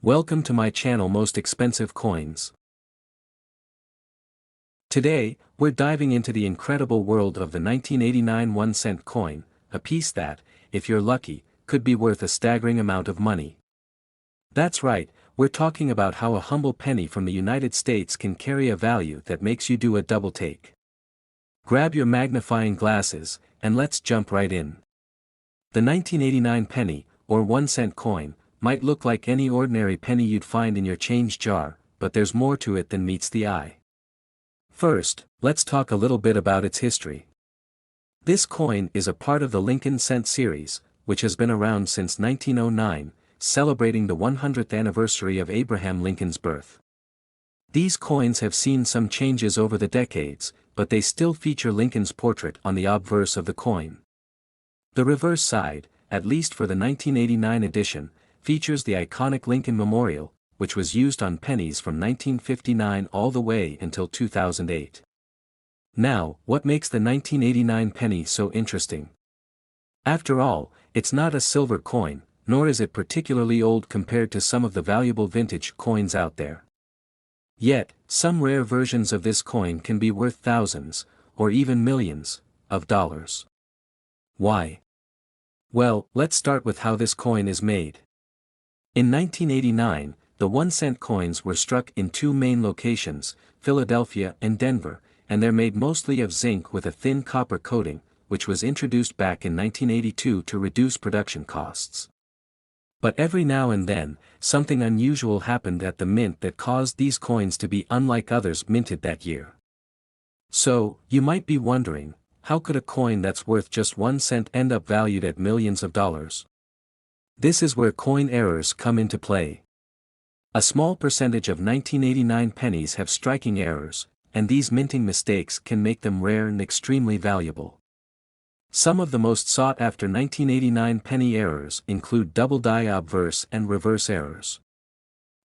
Welcome to my channel Most Expensive Coins. Today, we're diving into the incredible world of the 1989 1-cent coin, a piece that, if you're lucky, could be worth a staggering amount of money. That's right, we're talking about how a humble penny from the United States can carry a value that makes you do a double take. Grab your magnifying glasses, and let's jump right in. The 1989 penny, or 1-cent coin, might look like any ordinary penny you'd find in your change jar, but there's more to it than meets the eye. First, let's talk a little bit about its history. This coin is a part of the Lincoln Cent series, which has been around since 1909, celebrating the 100th anniversary of Abraham Lincoln's birth. These coins have seen some changes over the decades, but they still feature Lincoln's portrait on the obverse of the coin. The reverse side, at least for the 1989 edition, features the iconic Lincoln Memorial, which was used on pennies from 1959 all the way until 2008. Now, what makes the 1989 penny so interesting? After all, it's not a silver coin, nor is it particularly old compared to some of the valuable vintage coins out there. Yet, some rare versions of this coin can be worth thousands, or even millions, of dollars. Why? Well, let's start with how this coin is made. In 1989, the 1-cent coins were struck in two main locations, Philadelphia and Denver, and they're made mostly of zinc with a thin copper coating, which was introduced back in 1982 to reduce production costs. But every now and then, something unusual happened at the mint that caused these coins to be unlike others minted that year. So, you might be wondering, how could a coin that's worth just 1 cent end up valued at millions of dollars? This is where coin errors come into play. A small percentage of 1989 pennies have striking errors, and these minting mistakes can make them rare and extremely valuable. Some of the most sought-after 1989 penny errors include double die obverse and reverse errors.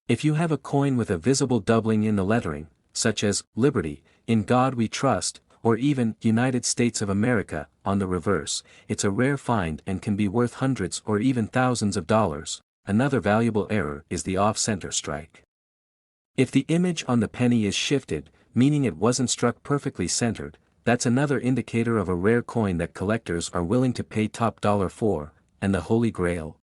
If you have a coin with a visible doubling in the lettering, such as Liberty, In God We Trust, or even United States of America, on the reverse, it's a rare find and can be worth hundreds or even thousands of dollars. Another valuable error is the off-center strike. If the image on the penny is shifted, meaning it wasn't struck perfectly centered, that's another indicator of a rare coin that collectors are willing to pay top dollar for, and the Holy Grail.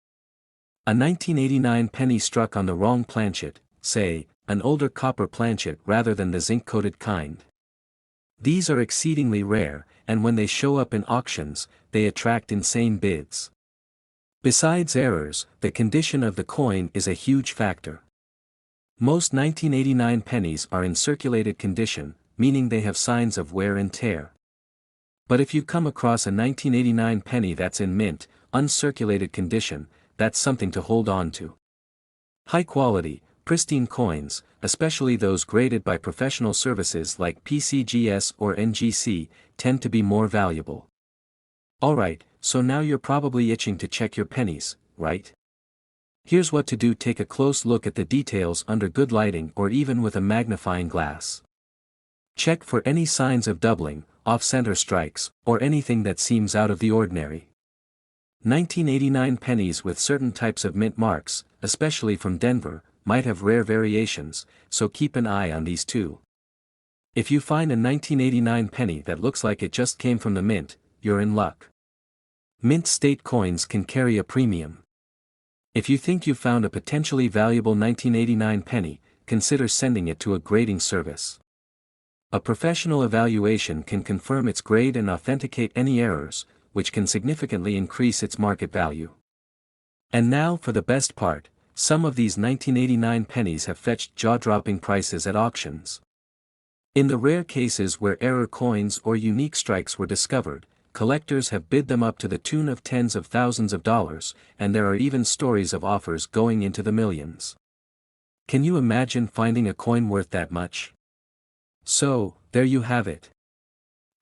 A 1989 penny struck on the wrong planchet, say, an older copper planchet rather than the zinc-coated kind. These are exceedingly rare, and when they show up in auctions, they attract insane bids. Besides errors, the condition of the coin is a huge factor. Most 1989 pennies are in circulated condition, meaning they have signs of wear and tear. But if you come across a 1989 penny that's in mint, uncirculated condition, that's something to hold on to. High-quality, pristine coins, especially those graded by professional services like PCGS or NGC, tend to be more valuable. Alright, so now you're probably itching to check your pennies, right? Here's what to do: take a close look at the details under good lighting or even with a magnifying glass. Check for any signs of doubling, off-center strikes, or anything that seems out of the ordinary. 1989 pennies with certain types of mint marks, especially from Denver, might have rare variations, so keep an eye on these too. If you find a 1989 penny that looks like it just came from the mint, you're in luck. Mint state coins can carry a premium. If you think you've found a potentially valuable 1989 penny, consider sending it to a grading service. A professional evaluation can confirm its grade and authenticate any errors, which can significantly increase its market value. And now for the best part. Some of these 1989 pennies have fetched jaw-dropping prices at auctions. In the rare cases where error coins or unique strikes were discovered, collectors have bid them up to the tune of tens of thousands of dollars, and there are even stories of offers going into the millions. Can you imagine finding a coin worth that much? So, there you have it.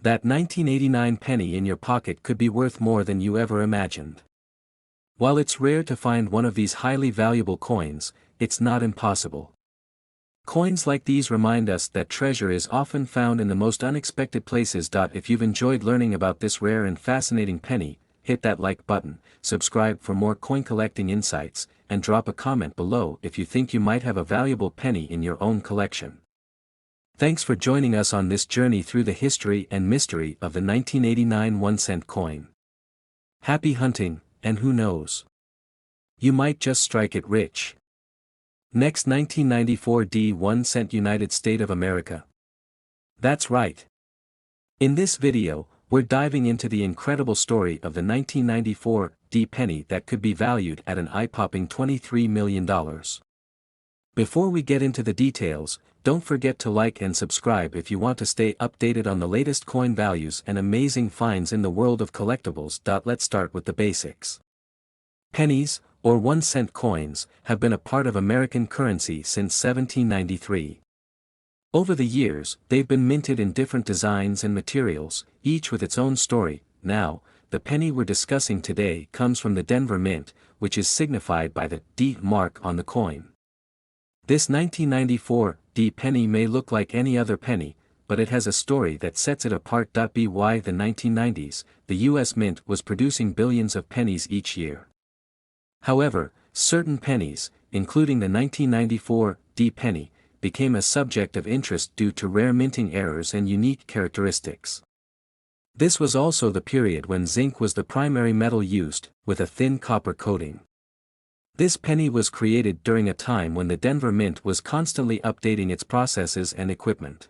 That 1989 penny in your pocket could be worth more than you ever imagined. While it's rare to find one of these highly valuable coins, it's not impossible. Coins like these remind us that treasure is often found in the most unexpected places. If you've enjoyed learning about this rare and fascinating penny, hit that like button, subscribe for more coin collecting insights, and drop a comment below if you think you might have a valuable penny in your own collection. Thanks for joining us on this journey through the history and mystery of the 1989 1-cent coin. Happy hunting, and who knows? You might just strike it rich. Next, 1994 1-cent United States of America. That's right. In this video, we're diving into the incredible story of the 1994 penny that could be valued at an eye-popping $23 million. Before we get into the details, don't forget to like and subscribe if you want to stay updated on the latest coin values and amazing finds in the world of collectibles. Let's start with the basics. Pennies, or 1-cent coins, have been a part of American currency since 1793. Over the years, they've been minted in different designs and materials, each with its own story. Now, the penny we're discussing today comes from the Denver Mint, which is signified by the D mark on the coin. This 1994 penny may look like any other penny, but it has a story that sets it apart. By the 1990s, the US Mint was producing billions of pennies each year. However, certain pennies, including the 1994 penny, became a subject of interest due to rare minting errors and unique characteristics. This was also the period when zinc was the primary metal used, with a thin copper coating. This penny was created during a time when the Denver Mint was constantly updating its processes and equipment.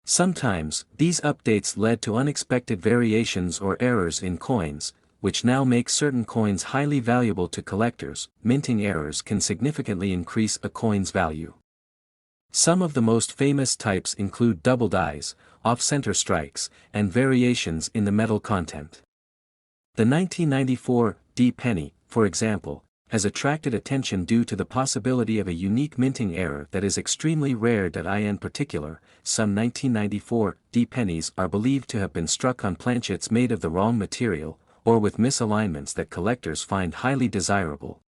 Sometimes, these updates led to unexpected variations or errors in coins, which now make certain coins highly valuable to collectors. Minting errors can significantly increase a coin's value. Some of the most famous types include double dies, off-center strikes, and variations in the metal content. The 1994 penny, for example, has attracted attention due to the possibility of a unique minting error that is extremely rare. In particular, some 1994 pennies are believed to have been struck on planchets made of the wrong material, or with misalignments that collectors find highly desirable.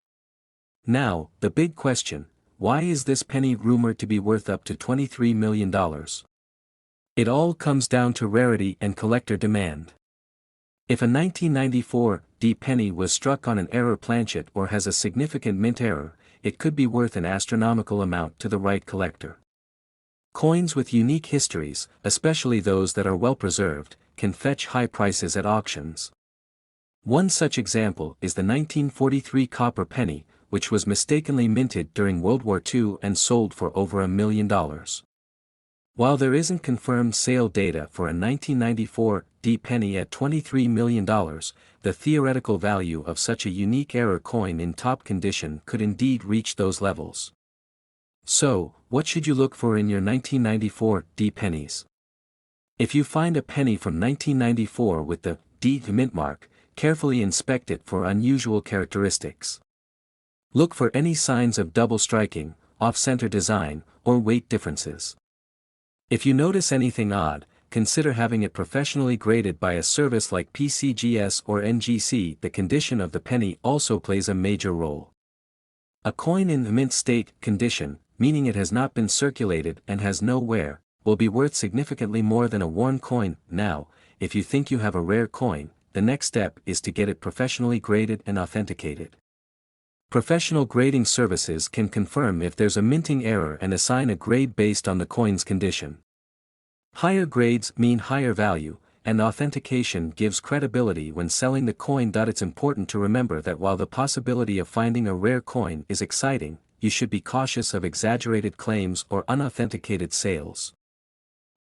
Now, the big question: why is this penny rumored to be worth up to $23 million? It all comes down to rarity and collector demand. If a 1994 penny was struck on an error planchet or has a significant mint error, it could be worth an astronomical amount to the right collector. Coins with unique histories, especially those that are well preserved, can fetch high prices at auctions. One such example is the 1943 copper penny, which was mistakenly minted during World War II and sold for over $1 million. While there isn't confirmed sale data for a 1994 penny at $23 million, the theoretical value of such a unique error coin in top condition could indeed reach those levels. So, what should you look for in your 1994 pennies? If you find a penny from 1994 with the D mint mark, carefully inspect it for unusual characteristics. Look for any signs of double striking, off-center design, or weight differences. If you notice anything odd, consider having it professionally graded by a service like PCGS or NGC. The condition of the penny also plays a major role. A coin in the mint state condition, meaning it has not been circulated and has no wear, will be worth significantly more than a worn coin. Now, if you think you have a rare coin, the next step is to get it professionally graded and authenticated. Professional grading services can confirm if there's a minting error and assign a grade based on the coin's condition. Higher grades mean higher value, and authentication gives credibility when selling the coin. It's important to remember that while the possibility of finding a rare coin is exciting, you should be cautious of exaggerated claims or unauthenticated sales.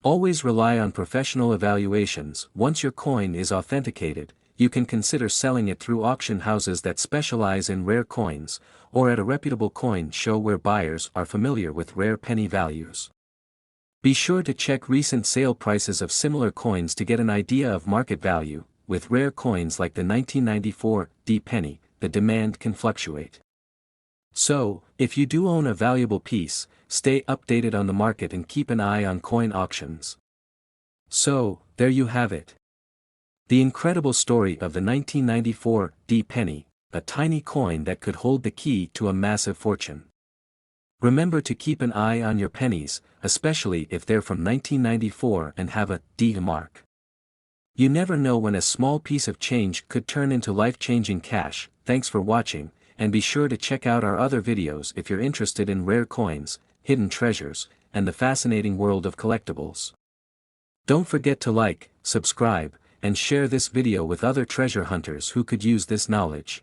Always rely on professional evaluations. Once your coin is authenticated, you can consider selling it through auction houses that specialize in rare coins, or at a reputable coin show where buyers are familiar with rare penny values. Be sure to check recent sale prices of similar coins to get an idea of market value. With rare coins like the 1994 penny, the demand can fluctuate. So, if you do own a valuable piece, stay updated on the market and keep an eye on coin auctions. So, there you have it. The incredible story of the 1994 penny, a tiny coin that could hold the key to a massive fortune. Remember to keep an eye on your pennies, especially if they're from 1994 and have a D mark. You never know when a small piece of change could turn into life-changing cash. Thanks for watching. and be sure to check out our other videos if you're interested in rare coins, hidden treasures, and the fascinating world of collectibles. Don't forget to like, subscribe, and share this video with other treasure hunters who could use this knowledge.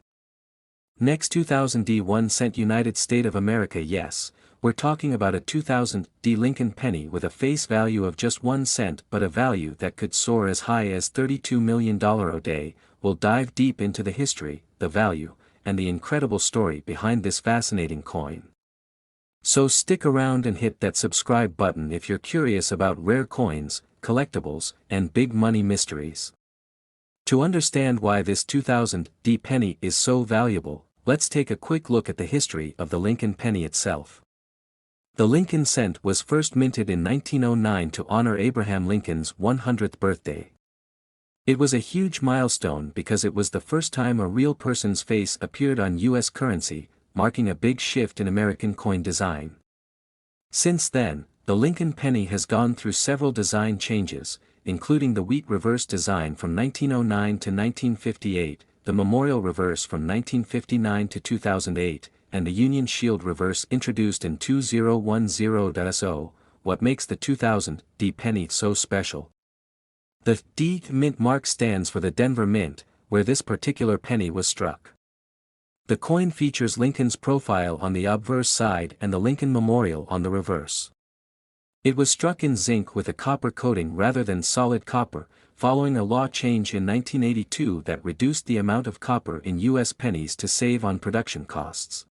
Next, 2000 D 1 cent United States of America. Yes, we're talking about a 2000 D Lincoln penny with a face value of just 1 cent but a value that could soar as high as $32 million a day. We'll dive deep into the history, the value, and the incredible story behind this fascinating coin. So stick around and hit that subscribe button if you're curious about rare coins, collectibles, and big money mysteries. To understand why this 2000 D penny is so valuable, let's take a quick look at the history of the Lincoln penny itself. The Lincoln cent was first minted in 1909 to honor Abraham Lincoln's 100th birthday. It was a huge milestone because it was the first time a real person's face appeared on U.S. currency, marking a big shift in American coin design. Since then, the Lincoln penny has gone through several design changes, including the wheat reverse design from 1909 to 1958, the memorial reverse from 1959 to 2008, and the Union Shield reverse introduced in 2010. What makes the 2000 D penny so special? The D Mint mark stands for the Denver Mint, where this particular penny was struck. The coin features Lincoln's profile on the obverse side and the Lincoln Memorial on the reverse. It was struck in zinc with a copper coating rather than solid copper, following a law change in 1982 that reduced the amount of copper in U.S. pennies to save on production costs.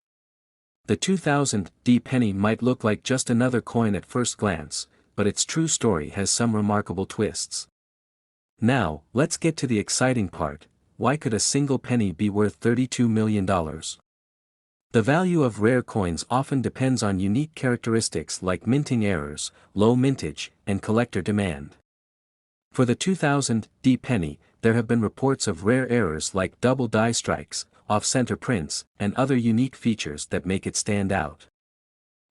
The 2000 D penny might look like just another coin at first glance, but its true story has some remarkable twists. Now, let's get to the exciting part. Why could a single penny be worth $32 million? The value of rare coins often depends on unique characteristics like minting errors, low mintage, and collector demand. For the 2000 D penny, there have been reports of rare errors like double die strikes, off-center prints, and other unique features that make it stand out.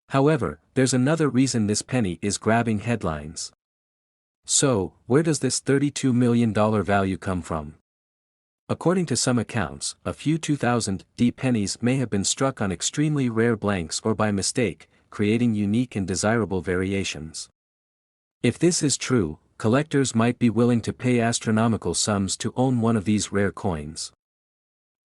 However, there's another reason this penny is grabbing headlines. So, where does this $32 million value come from? According to some accounts, a few 2000 D pennies may have been struck on extremely rare blanks or by mistake, creating unique and desirable variations. If this is true, collectors might be willing to pay astronomical sums to own one of these rare coins.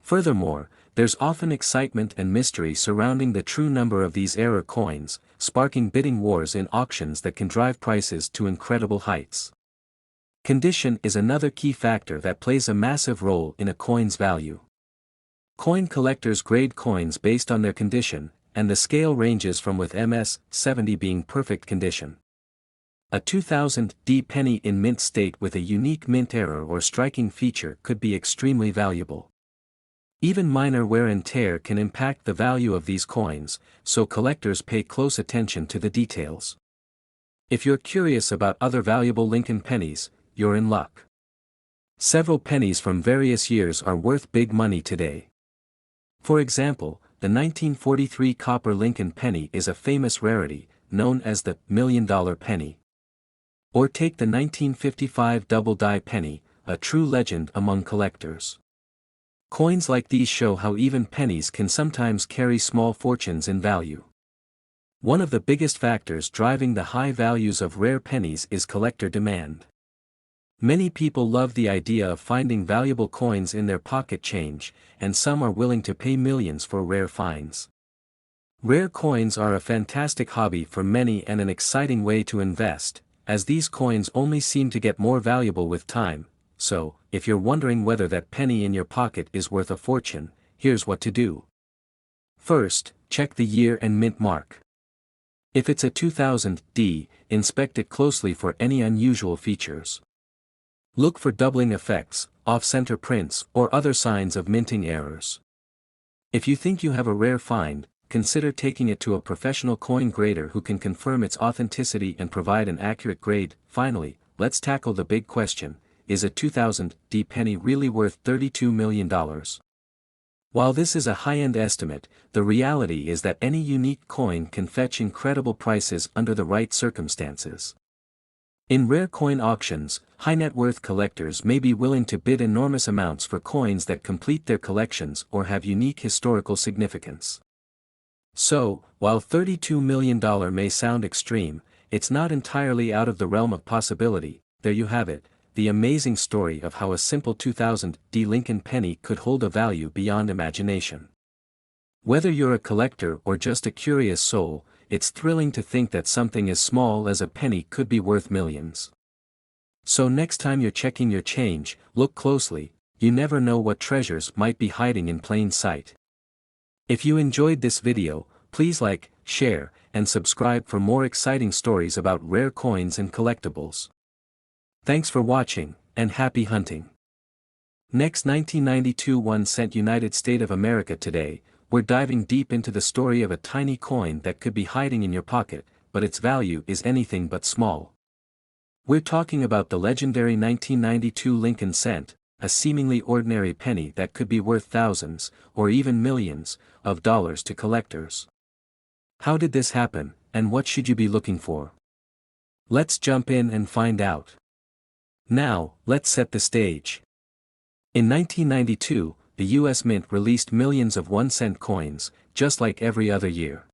Furthermore, there's often excitement and mystery surrounding the true number of these error coins, sparking bidding wars in auctions that can drive prices to incredible heights. Condition is another key factor that plays a massive role in a coin's value. Coin collectors grade coins based on their condition, and the scale ranges from with MS 70 being perfect condition. A 2000 D penny in mint state with a unique mint error or striking feature could be extremely valuable. Even minor wear and tear can impact the value of these coins, so collectors pay close attention to the details. If you're curious about other valuable Lincoln pennies, you're in luck. Several pennies from various years are worth big money today. For example, the 1943 copper Lincoln penny is a famous rarity, known as the $1 million penny. Or take the 1955 double die penny, a true legend among collectors. Coins like these show how even pennies can sometimes carry small fortunes in value. One of the biggest factors driving the high values of rare pennies is collector demand. Many people love the idea of finding valuable coins in their pocket change, and some are willing to pay millions for rare finds. Rare coins are a fantastic hobby for many and an exciting way to invest, as these coins only seem to get more valuable with time. So, if you're wondering whether that penny in your pocket is worth a fortune, here's what to do. First, check the year and mint mark. If it's a 2000 D, inspect it closely for any unusual features. Look for doubling effects, off-center prints, or other signs of minting errors. If you think you have a rare find, consider taking it to a professional coin grader who can confirm its authenticity and provide an accurate grade. Finally, let's tackle the big question: is a 2000 D penny really worth $32 million? While this is a high-end estimate, the reality is that any unique coin can fetch incredible prices under the right circumstances. In rare coin auctions, high-net-worth collectors may be willing to bid enormous amounts for coins that complete their collections or have unique historical significance. So, while $32 million may sound extreme, it's not entirely out of the realm of possibility. There you have it, the amazing story of how a simple 2000 D Lincoln penny could hold a value beyond imagination. Whether you're a collector or just a curious soul, it's thrilling to think that something as small as a penny could be worth millions. So next time you're checking your change, look closely. You never know what treasures might be hiding in plain sight. If you enjoyed this video, please like, share, and subscribe for more exciting stories about rare coins and collectibles. Thanks for watching, and happy hunting. Next, 1992 1 cent United States of America. Today, we're diving deep into the story of a tiny coin that could be hiding in your pocket, but its value is anything but small. We're talking about the legendary 1992 Lincoln cent, a seemingly ordinary penny that could be worth thousands, or even millions, of dollars to collectors. How did this happen, and what should you be looking for? Let's jump in and find out. Now, let's set the stage. In 1992, the US Mint released millions of 1-cent coins, just like every other year.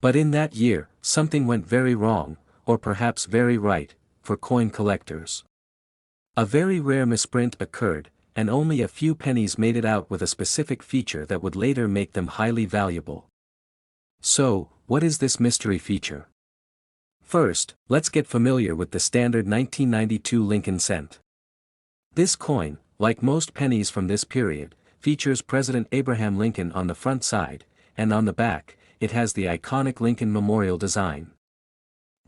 But in that year, something went very wrong, or perhaps very right, for coin collectors. A very rare misprint occurred, and only a few pennies made it out with a specific feature that would later make them highly valuable. So, what is this mystery feature? First, let's get familiar with the standard 1992 Lincoln cent. This coin, like most pennies from this period, features President Abraham Lincoln on the front side, and on the back, it has the iconic Lincoln Memorial design.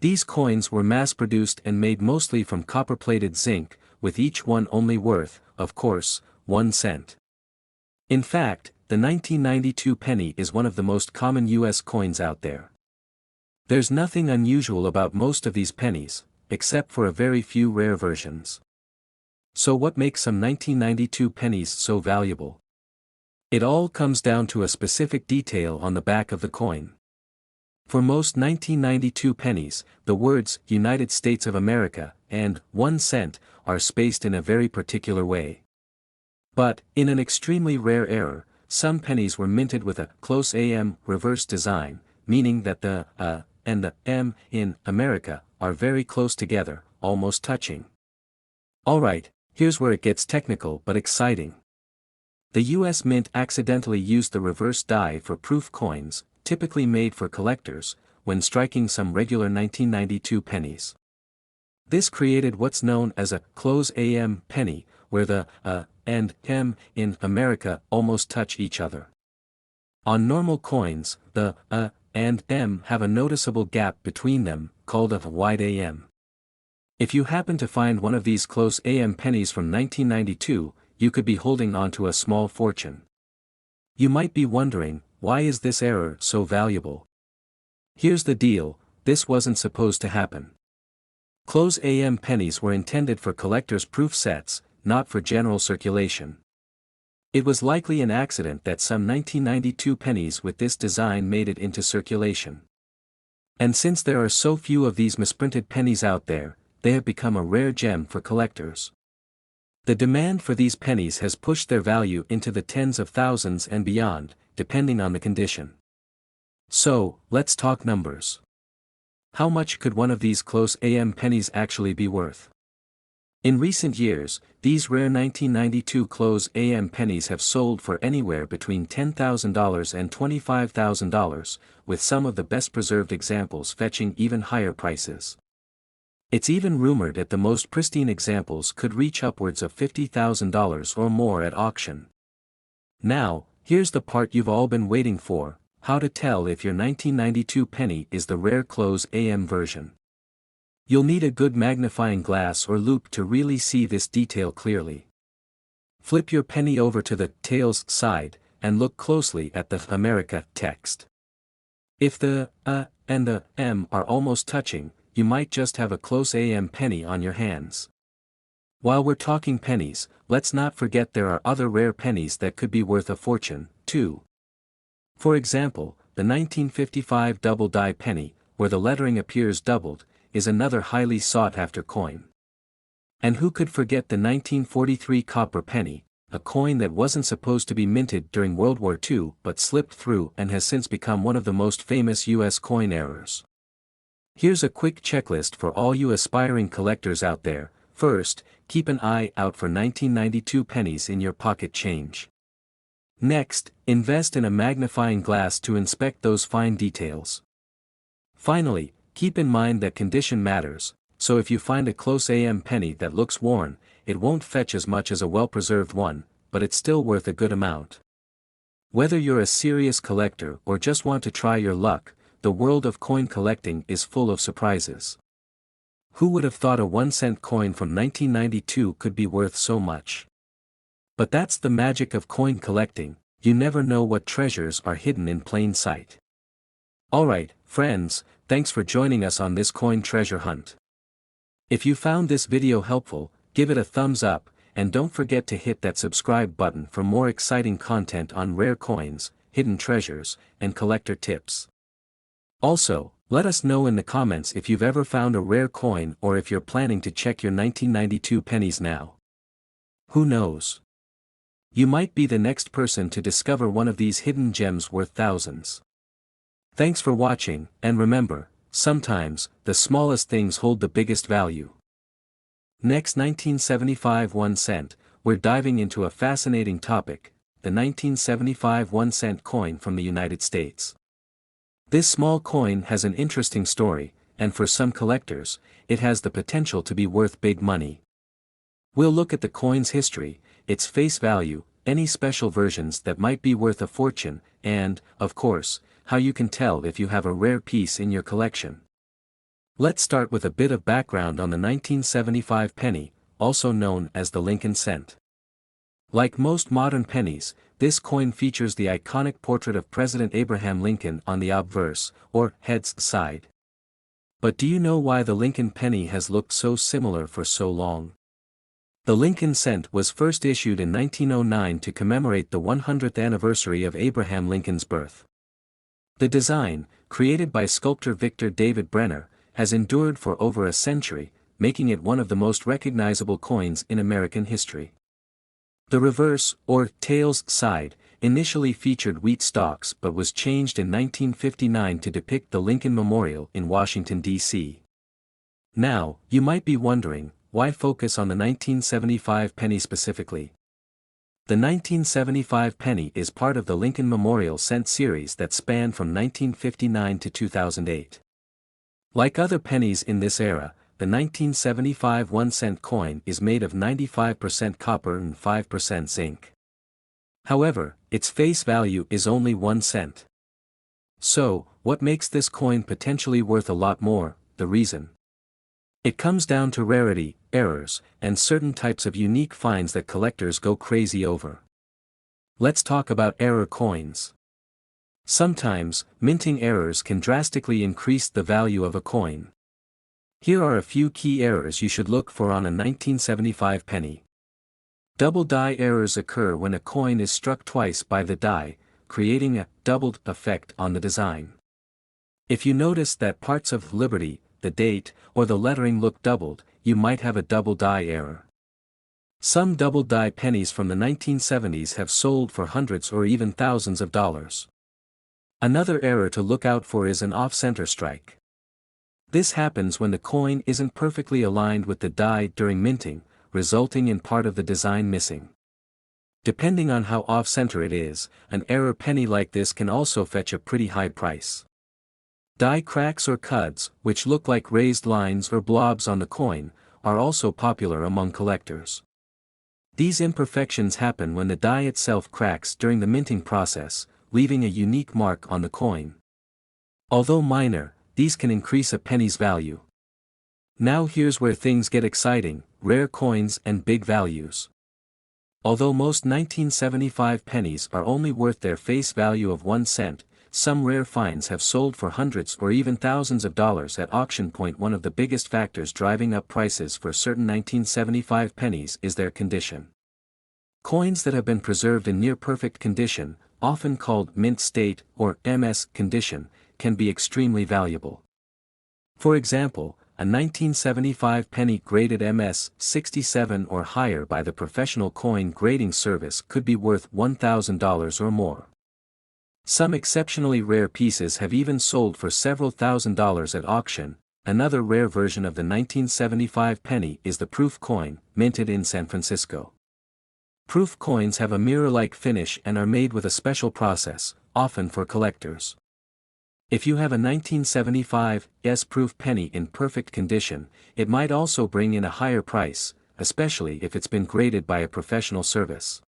These coins were mass-produced and made mostly from copper-plated zinc, with each one only worth, of course, 1 cent. In fact, the 1992 penny is one of the most common US coins out there. There's nothing unusual about most of these pennies, except for a very few rare versions. So what makes some 1992 pennies so valuable? It all comes down to a specific detail on the back of the coin. For most 1992 pennies, the words United States of America and 1 cent are spaced in a very particular way. But, in an extremely rare error, some pennies were minted with a close AM reverse design, meaning that the and the M in America are very close together, almost touching. Alright, here's where it gets technical but exciting. The US Mint accidentally used the reverse die for proof coins, typically made for collectors, when striking some regular 1992 pennies. This created what's known as a close AM penny, where the and M in America almost touch each other. On normal coins, the and M have a noticeable gap between them, called a wide AM. If you happen to find one of these close AM pennies from 1992, you could be holding on to a small fortune. You might be wondering, why is this error so valuable? Here's the deal, this wasn't supposed to happen. Close AM pennies were intended for collectors' proof sets, not for general circulation. It was likely an accident that some 1992 pennies with this design made it into circulation. And since there are so few of these misprinted pennies out there, they have become a rare gem for collectors. The demand for these pennies has pushed their value into the tens of thousands and beyond, depending on the condition. So, let's talk numbers. How much could one of these close AM pennies actually be worth? In recent years, these rare 1992 close AM pennies have sold for anywhere between $10,000 and $25,000, with some of the best preserved examples fetching even higher prices. It's even rumored that the most pristine examples could reach upwards of $50,000 or more at auction. Now, here's the part you've all been waiting for: how to tell if your 1992 penny is the rare close AM version. You'll need a good magnifying glass or loupe to really see this detail clearly. Flip your penny over to the tails side, and look closely at the America text. If the and the M are almost touching, you might just have a close AM penny on your hands. While we're talking pennies, let's not forget there are other rare pennies that could be worth a fortune, too. For example, the 1955 double die penny, where the lettering appears doubled, is another highly sought-after coin. And who could forget the 1943 copper penny, a coin that wasn't supposed to be minted during World War II but slipped through and has since become one of the most famous US coin errors. Here's a quick checklist for all you aspiring collectors out there. First, keep an eye out for 1992 pennies in your pocket change. Next, invest in a magnifying glass to inspect those fine details. Finally, keep in mind that condition matters, so if you find a close AM penny that looks worn, it won't fetch as much as a well-preserved one, but it's still worth a good amount. Whether you're a serious collector or just want to try your luck, the world of coin collecting is full of surprises. Who would have thought a 1-cent coin from 1992 could be worth so much? But that's the magic of coin collecting, you never know what treasures are hidden in plain sight. Alright, friends, thanks for joining us on this coin treasure hunt. If you found this video helpful, give it a thumbs up, and don't forget to hit that subscribe button for more exciting content on rare coins, hidden treasures, and collector tips. Also, let us know in the comments if you've ever found a rare coin or if you're planning to check your 1992 pennies now. Who knows? You might be the next person to discover one of these hidden gems worth thousands. Thanks for watching, and remember, sometimes, the smallest things hold the biggest value. Next, 1975 1 cent, we're diving into a fascinating topic, the 1975 1-cent coin from the United States. This small coin has an interesting story, and for some collectors, it has the potential to be worth big money. We'll look at the coin's history, its face value, any special versions that might be worth a fortune, and, of course, how you can tell if you have a rare piece in your collection. Let's start with a bit of background on the 1975 penny, also known as the Lincoln cent. Like most modern pennies, this coin features the iconic portrait of President Abraham Lincoln on the obverse, or heads side. But do you know why the Lincoln penny has looked so similar for so long? The Lincoln cent was first issued in 1909 to commemorate the 100th anniversary of Abraham Lincoln's birth. The design, created by sculptor Victor David Brenner, has endured for over a century, making it one of the most recognizable coins in American history. The reverse, or tails side, initially featured wheat stalks but was changed in 1959 to depict the Lincoln Memorial in Washington, D.C. Now, you might be wondering, why focus on the 1975 penny specifically? The 1975 penny is part of the Lincoln Memorial cent series that spanned from 1959 to 2008. Like other pennies in this era, the 1975 1-cent coin is made of 95% copper and 5% zinc. However, its face value is only 1 cent. So, what makes this coin potentially worth a lot more? The reason? It comes down to rarity, errors, and certain types of unique finds that collectors go crazy over. Let's talk about error coins. Sometimes, minting errors can drastically increase the value of a coin. Here are a few key errors you should look for on a 1975 penny. Double die errors occur when a coin is struck twice by the die, creating a doubled effect on the design. If you notice that parts of Liberty, the date, or the lettering look doubled, you might have a double die error. Some double die pennies from the 1970s have sold for hundreds or even thousands of dollars. Another error to look out for is an off-center strike. This happens when the coin isn't perfectly aligned with the die during minting, resulting in part of the design missing. Depending on how off-center it is, an error penny like this can also fetch a pretty high price. Die cracks or cuds, which look like raised lines or blobs on the coin, are also popular among collectors. These imperfections happen when the die itself cracks during the minting process, leaving a unique mark on the coin. Although minor, these can increase a penny's value. Now here's where things get exciting: rare coins and big values. Although most 1975 pennies are only worth their face value of 1 cent, some rare finds have sold for hundreds or even thousands of dollars at auction point. One of the biggest factors driving up prices for certain 1975 pennies is their condition. Coins that have been preserved in near-perfect condition, often called mint state or MS condition, can be extremely valuable. For example, a 1975 penny graded MS-67 or higher by the professional coin grading service could be worth $1,000 or more. Some exceptionally rare pieces have even sold for several $1,000s at auction. Another rare version of the 1975 penny is the proof coin, minted in San Francisco. Proof coins have a mirror-like finish and are made with a special process, often for collectors. If you have a 1975 proof penny in perfect condition, it might also bring in a higher price, especially if it's been graded by a professional service.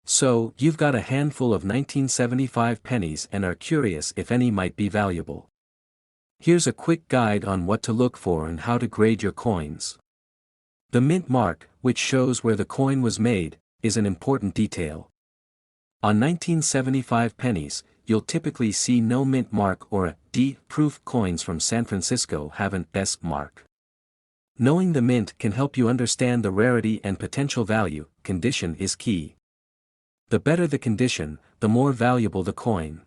So, you've got a handful of 1975 pennies and are curious if any might be valuable. Here's a quick guide on what to look for and how to grade your coins. The mint mark, which shows where the coin was made, is an important detail. On 1975 pennies, you'll typically see no mint mark or a D. Proof coins from San Francisco have an S mark. Knowing the mint can help you understand the rarity and potential value. Condition is key. The better the condition, the more valuable the coin.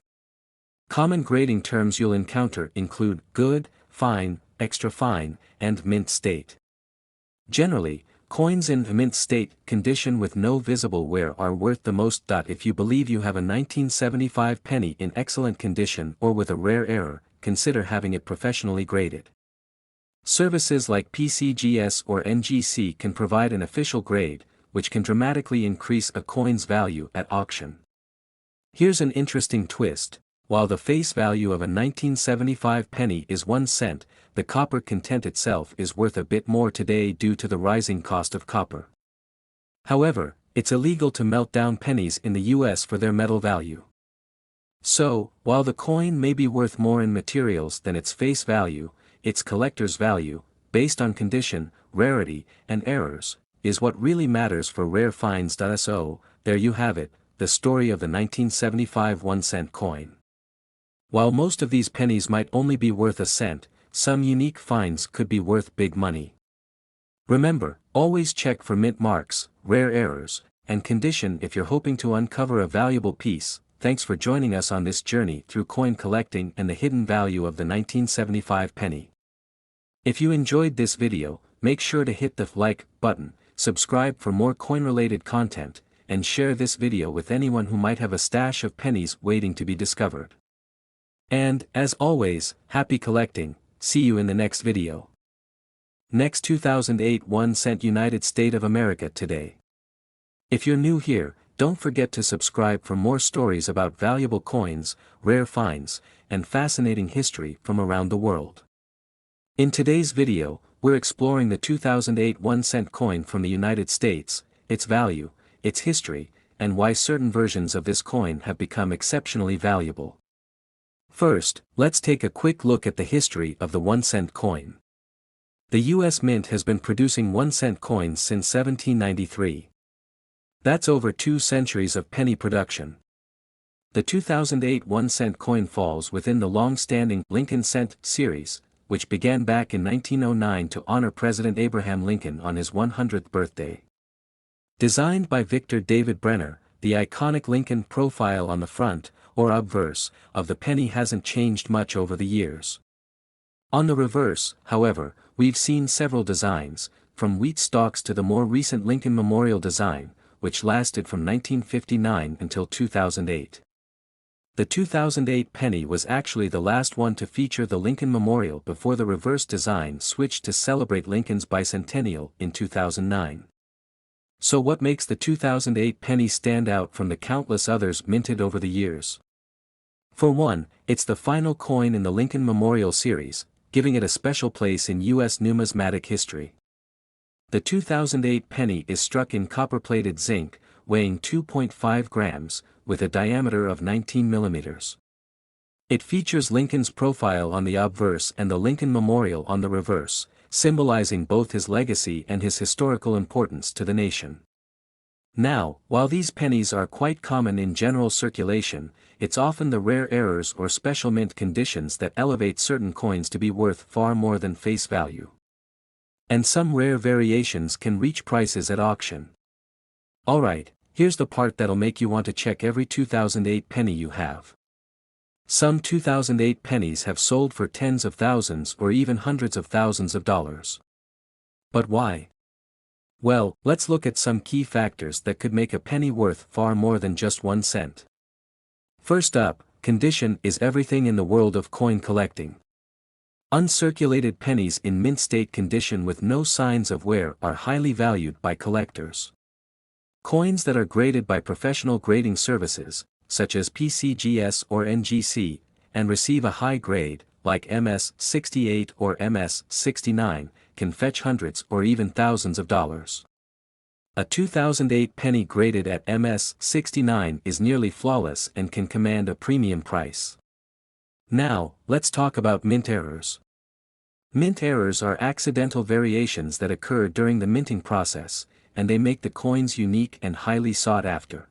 Common grading terms you'll encounter include good, fine, extra fine, and mint state. Generally, coins in mint state condition with no visible wear are worth the most. If you believe you have a 1975 penny in excellent condition or with a rare error, consider having it professionally graded. Services like PCGS or NGC can provide an official grade, which can dramatically increase a coin's value at auction. Here's an interesting twist. While the face value of a 1975 penny is 1 cent, the copper content itself is worth a bit more today due to the rising cost of copper. However, it's illegal to melt down pennies in the US for their metal value. So, while the coin may be worth more in materials than its face value, its collector's value, based on condition, rarity, and errors, is what really matters for rare finds. So, there you have it, the story of the 1975 1-cent coin. While most of these pennies might only be worth a cent, some unique finds could be worth big money. Remember, always check for mint marks, rare errors, and condition if you're hoping to uncover a valuable piece. Thanks for joining us on this journey through coin collecting and the hidden value of the 1975 penny. If you enjoyed this video, make sure to hit the like button, subscribe for more coin-related content, and share this video with anyone who might have a stash of pennies waiting to be discovered. And, as always, happy collecting. See you in the next video. Next 2008 1 cent United States of America today. If you're new here, don't forget to subscribe for more stories about valuable coins, rare finds, and fascinating history from around the world. In today's video, we're exploring the 2008 1 cent coin from the United States, its value, its history, and why certain versions of this coin have become exceptionally valuable. First, let's take a quick look at the history of the 1 cent coin. The U.S. Mint has been producing 1 cent coins since 1793. That's over 2 centuries of penny production. The 2008 1 cent coin falls within the long-standing Lincoln Cent series, which began back in 1909 to honor President Abraham Lincoln on his 100th birthday. Designed by Victor David Brenner, the iconic Lincoln profile on the front, or obverse, of the penny hasn't changed much over the years. On the reverse, however, we've seen several designs, from wheat stalks to the more recent Lincoln Memorial design, which lasted from 1959 until 2008. The 2008 penny was actually the last one to feature the Lincoln Memorial before the reverse design switched to celebrate Lincoln's bicentennial in 2009. So what makes the 2008 penny stand out from the countless others minted over the years? For one, it's the final coin in the Lincoln Memorial series, giving it a special place in U.S. numismatic history. The 2008 penny is struck in copper-plated zinc, weighing 2.5 grams, with a diameter of 19 millimeters. It features Lincoln's profile on the obverse and the Lincoln Memorial on the reverse, symbolizing both his legacy and his historical importance to the nation. Now, while these pennies are quite common in general circulation, it's often the rare errors or special mint conditions that elevate certain coins to be worth far more than face value. And some rare variations can reach prices at auction. Alright, here's the part that'll make you want to check every 2008 penny you have. Some 2008 pennies have sold for tens of thousands or even hundreds of thousands of dollars. But why? Well, let's look at some key factors that could make a penny worth far more than just 1 cent. First up, condition is everything in the world of coin collecting. Uncirculated pennies in mint state condition with no signs of wear are highly valued by collectors. Coins that are graded by professional grading services, such as PCGS or NGC, and receive a high grade, like MS-68 or MS-69, can fetch hundreds or even thousands of dollars. A 2008 penny graded at MS-69 is nearly flawless and can command a premium price. Now, let's talk about mint errors. Mint errors are accidental variations that occur during the minting process, and they make the coins unique and highly sought after.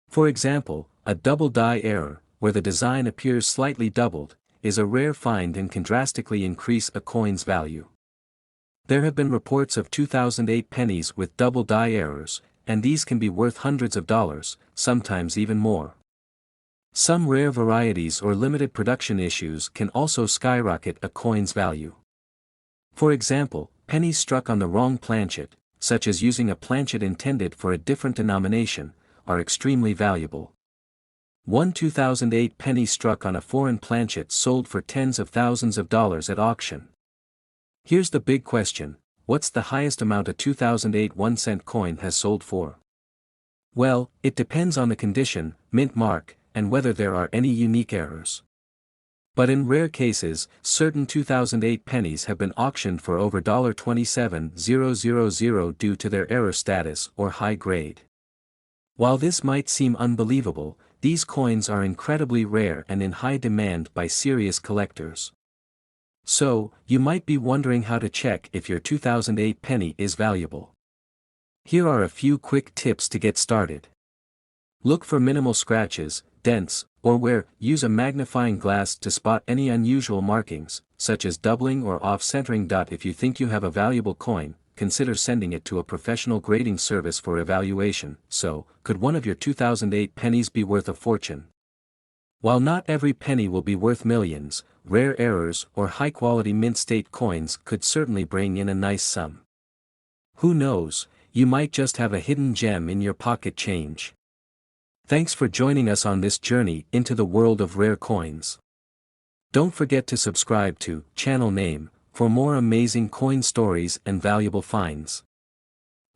For example, a double die error, where the design appears slightly doubled, is a rare find and can drastically increase a coin's value. There have been reports of 2008 pennies with double die errors, and these can be worth hundreds of dollars, sometimes even more. Some rare varieties or limited production issues can also skyrocket a coin's value. For example, pennies struck on the wrong planchet, such as using a planchet intended for a different denomination, are extremely valuable. One 2008 penny struck on a foreign planchet sold for tens of thousands of dollars at auction. Here's the big question: what's the highest amount a 2008 1-cent coin has sold for? Well, it depends on the condition, mint mark, and whether there are any unique errors. But in rare cases, certain 2008 pennies have been auctioned for over $27,000 due to their error status or high grade. While this might seem unbelievable, these coins are incredibly rare and in high demand by serious collectors. So, you might be wondering how to check if your 2008 penny is valuable. Here are a few quick tips to get started. Look for minimal scratches, dents, or wear. Use a magnifying glass to spot any unusual markings, such as doubling or off-centering. If you think you have a valuable coin, consider sending it to a professional grading service for evaluation. So, could one of your 2008 pennies be worth a fortune? While not every penny will be worth millions, rare errors or high-quality mint state coins could certainly bring in a nice sum. Who knows, you might just have a hidden gem in your pocket change. Thanks for joining us on this journey into the world of rare coins. Don't forget to subscribe to channel name for more amazing coin stories and valuable finds.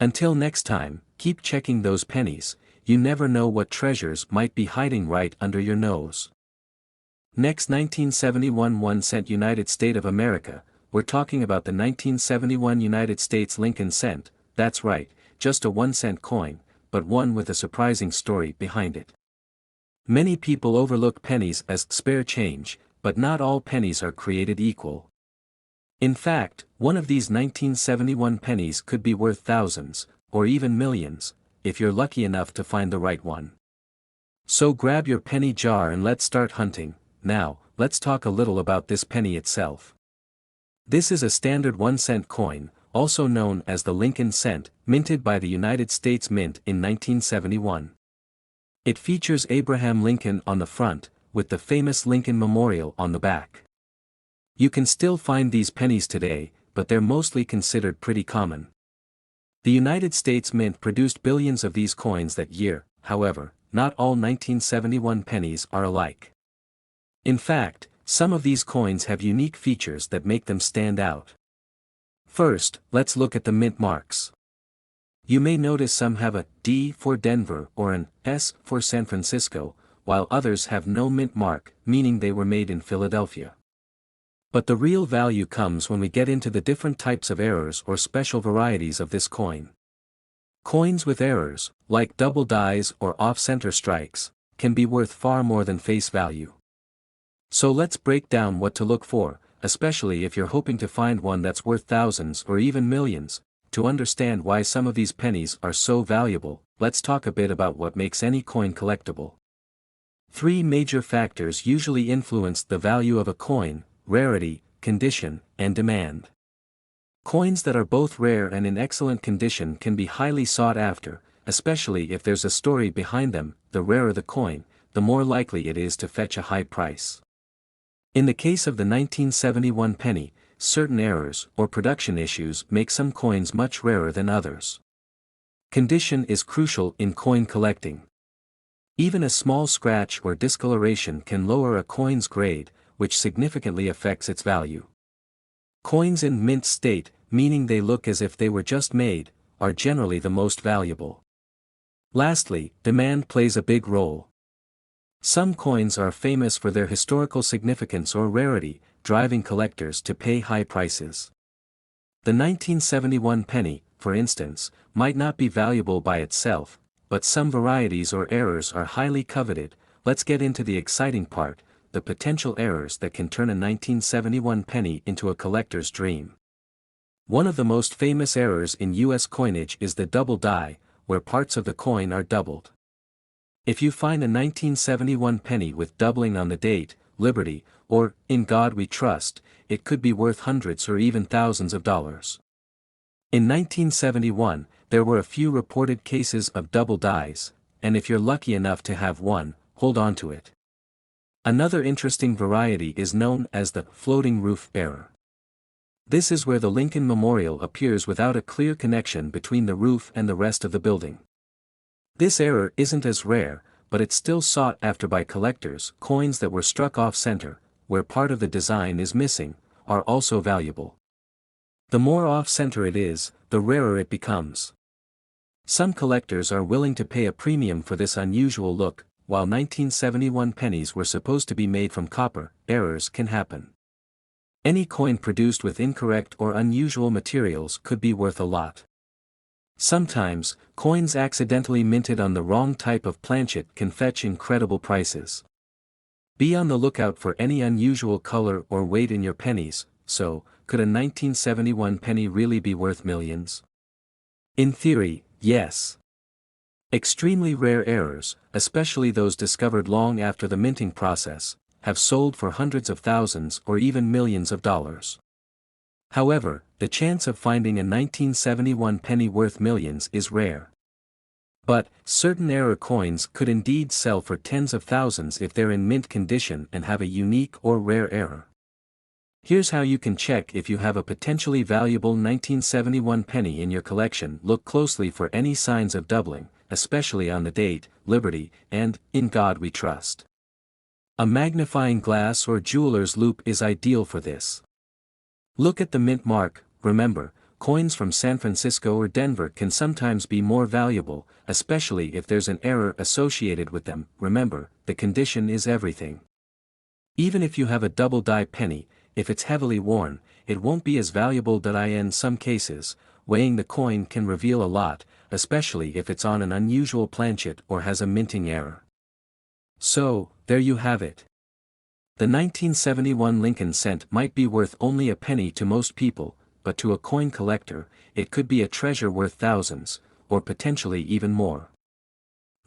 Until next time, keep checking those pennies. You never know what treasures might be hiding right under your nose. Next, 1971 1-cent United States of America. We're talking about the 1971 United States Lincoln cent. That's right, just a 1-cent coin, but one with a surprising story behind it. Many people overlook pennies as spare change, but not all pennies are created equal. In fact, one of these 1971 pennies could be worth thousands, or even millions, if you're lucky enough to find the right one. So grab your penny jar and let's start hunting. Now, let's talk a little about this penny itself. This is a standard 1-cent coin, also known as the Lincoln cent, minted by the United States Mint in 1971. It features Abraham Lincoln on the front, with the famous Lincoln Memorial on the back. You can still find these pennies today, but they're mostly considered pretty common. The United States Mint produced billions of these coins that year. However, not all 1971 pennies are alike. In fact, some of these coins have unique features that make them stand out. First, let's look at the mint marks. You may notice some have a D for Denver or an S for San Francisco, while others have no mint mark, meaning they were made in Philadelphia. But the real value comes when we get into the different types of errors or special varieties of this coin. Coins with errors, like double dies or off-center strikes, can be worth far more than face value. So let's break down what to look for, especially if you're hoping to find one that's worth thousands or even millions. To understand why some of these pennies are so valuable, let's talk a bit about what makes any coin collectible. 3 major factors usually influence the value of a coin: rarity, condition, and demand. Coins that are both rare and in excellent condition can be highly sought after, especially if there's a story behind them. The rarer the coin, the more likely it is to fetch a high price. In the case of the 1971 penny, certain errors or production issues make some coins much rarer than others. Condition is crucial in coin collecting. Even a small scratch or discoloration can lower a coin's grade, which significantly affects its value. Coins in mint state, meaning they look as if they were just made, are generally the most valuable. Lastly, demand plays a big role. Some coins are famous for their historical significance or rarity, driving collectors to pay high prices. The 1971 penny, for instance, might not be valuable by itself, but some varieties or errors are highly coveted. Let's get into the exciting part, the potential errors that can turn a 1971 penny into a collector's dream. One of the most famous errors in US coinage is the double die, where parts of the coin are doubled. If you find a 1971 penny with doubling on the date, Liberty, or In God We Trust, it could be worth hundreds or even thousands of dollars. In 1971, there were a few reported cases of double dies, and if you're lucky enough to have one, hold on to it. Another interesting variety is known as the floating roof error. This is where the Lincoln Memorial appears without a clear connection between the roof and the rest of the building. This error isn't as rare, but it's still sought after by collectors. Coins that were struck off-center, where part of the design is missing, are also valuable. The more off-center it is, the rarer it becomes. Some collectors are willing to pay a premium for this unusual look. While 1971 pennies were supposed to be made from copper, errors can happen. Any coin produced with incorrect or unusual materials could be worth a lot. Sometimes, coins accidentally minted on the wrong type of planchet can fetch incredible prices. Be on the lookout for any unusual color or weight in your pennies. So, could a 1971 penny really be worth millions? In theory, yes. Extremely rare errors, especially those discovered long after the minting process, have sold for hundreds of thousands or even millions of dollars. However, the chance of finding a 1971 penny worth millions is rare. But, certain error coins could indeed sell for tens of thousands if they're in mint condition and have a unique or rare error. Here's how you can check if you have a potentially valuable 1971 penny in your collection. Look closely for any signs of doubling, especially on the date, Liberty, and In God We Trust. A magnifying glass or jeweler's loupe is ideal for this. Look at the mint mark. Remember, coins from San Francisco or Denver can sometimes be more valuable, especially if there's an error associated with them. Remember, the condition is everything. Even if you have a double die penny, if it's heavily worn, it won't be as valuable. In some cases, weighing the coin can reveal a lot, especially if it's on an unusual planchet or has a minting error. So, there you have it. The 1971 Lincoln cent might be worth only a penny to most people, but to a coin collector, it could be a treasure worth thousands, or potentially even more.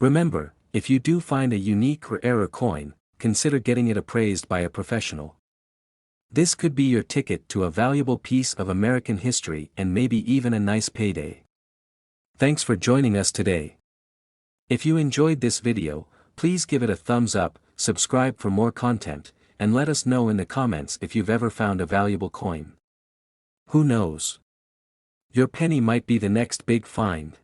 Remember, if you do find a unique or error coin, consider getting it appraised by a professional. This could be your ticket to a valuable piece of American history and maybe even a nice payday. Thanks for joining us today. If you enjoyed this video, please give it a thumbs up, subscribe for more content, and let us know in the comments if you've ever found a valuable coin. Who knows? Your penny might be the next big find.